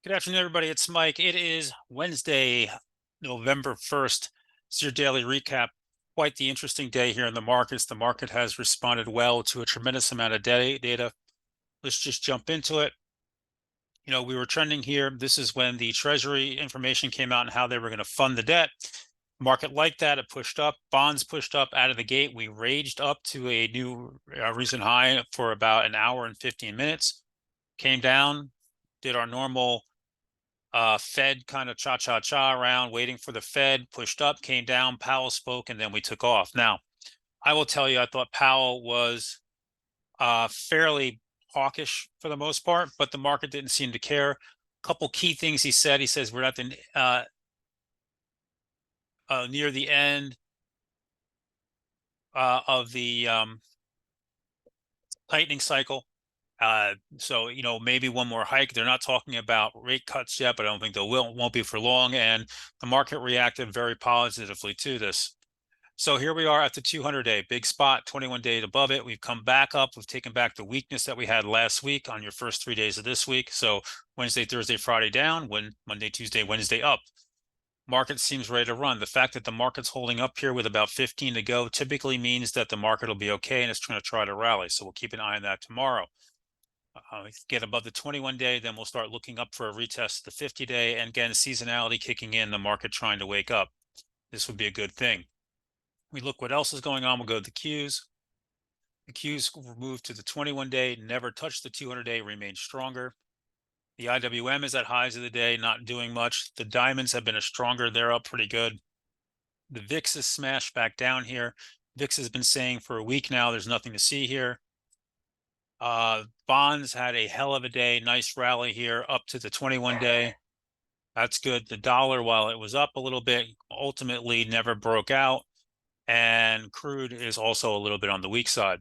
Good afternoon, everybody. It's Mike. It is Wednesday, November 1st. It's your daily recap. Quite the interesting day here in the markets. The market has responded well to a tremendous amount of data. Let's just jump into it. We were trending here. This is when the Treasury information came out and how they were going to fund the debt. Market liked that. It pushed up. Bonds pushed up out of the gate. We raged up to a new recent high for about an hour and 15 minutes. Came down, did our normal Fed kind of cha-cha-cha around, waiting for the Fed, pushed up, came down, Powell spoke, and then we took off. Now, I will tell you, I thought Powell was fairly hawkish for the most part, but the market didn't seem to care. A couple key things he said. He says we're at the near the end of the tightening cycle. So maybe one more hike. They're not talking about rate cuts yet, but I don't think they won't be for long. And the market reacted very positively to this. So here we are at the 200-day big spot, 21 days above it. We've come back up. We've taken back the weakness that we had last week on your first 3 days of this week. So Wednesday, Thursday, Friday down, Monday, Tuesday, Wednesday up. Market seems ready to run. The fact that the market's holding up here with about 15 to go typically means that the market will be okay and it's going to try to rally. So we'll keep an eye on that tomorrow. Get above the 21-day, then we'll start looking up for a retest of the 50-day. And again, seasonality kicking in, the market trying to wake up. This would be a good thing. We look what else is going on. We'll go to the Qs. The Qs moved to the 21-day, never touched the 200-day, remained stronger. The IWM is at highs of the day, not doing much. The diamonds have been a stronger. They're up pretty good. The VIX is smashed back down here. VIX has been saying for a week now, there's nothing to see here. Bonds had a hell of a day. Nice rally here up to the 21-day. That's good. The dollar, while it was up a little bit, ultimately never broke out. And crude is also a little bit on the weak side.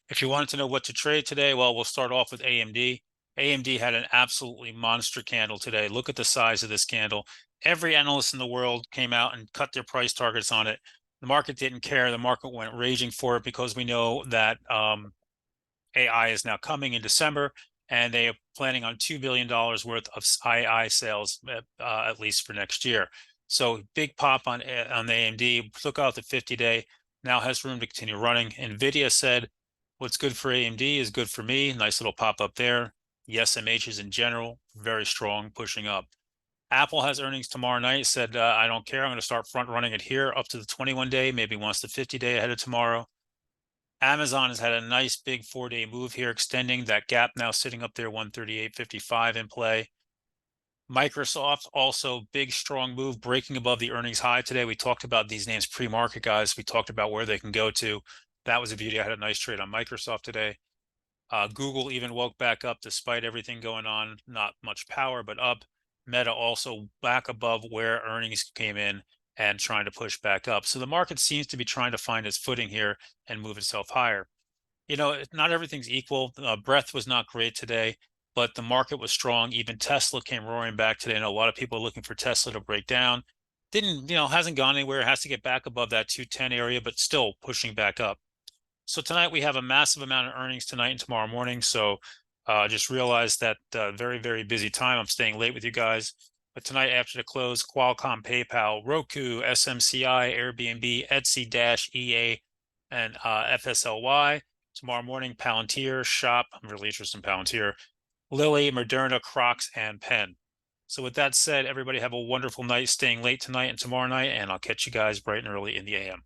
If you wanted to know what to trade today, well, we'll start off with AMD. AMD had an absolutely monster candle today. Look at the size of this candle. Every analyst in the world came out and cut their price targets on it. The market didn't care. The market went raging for it because we know that AI is now coming in December, and they are planning on $2 billion worth of AI sales, at least for next year. So big pop on the AMD. Look out the 50-day. Now has room to continue running. NVIDIA said, what's good for AMD is good for me. Nice little pop up there. The SMHs in general, very strong, pushing up. Apple has earnings tomorrow night, said, I don't care. I'm going to start front running it here up to the 21-day, maybe wants the 50-day ahead of tomorrow. Amazon has had a nice big 4-day move here, extending that gap, now sitting up there 138.55 in play. Microsoft also big strong move, breaking above the earnings high today. We talked about these names pre-market, guys. We talked about where they can go to. That was a beauty. I had a nice trade on Microsoft today. Google even woke back up despite everything going on. Not much power, but up. Meta also back above where earnings came in and trying to push back up. So the market seems to be trying to find its footing here and move itself higher. Not everything's equal. Breadth was not great today, but the market was strong. Even Tesla came roaring back today. I know a lot of people are looking for Tesla to break down. Didn't, hasn't gone anywhere. Has to get back above that 210 area, but still pushing back up. So tonight we have a massive amount of earnings tonight and tomorrow morning. So just realized that very, very busy time. I'm staying late with you guys. But tonight after the close, Qualcomm, PayPal, Roku, SMCI, Airbnb, Etsy, Dash, EA, and FSLY. Tomorrow morning, Palantir, Shop. I'm really interested in Palantir. Lilly, Moderna, Crocs, and Penn. So with that said, everybody have a wonderful night, staying late tonight and tomorrow night, and I'll catch you guys bright and early in the AM.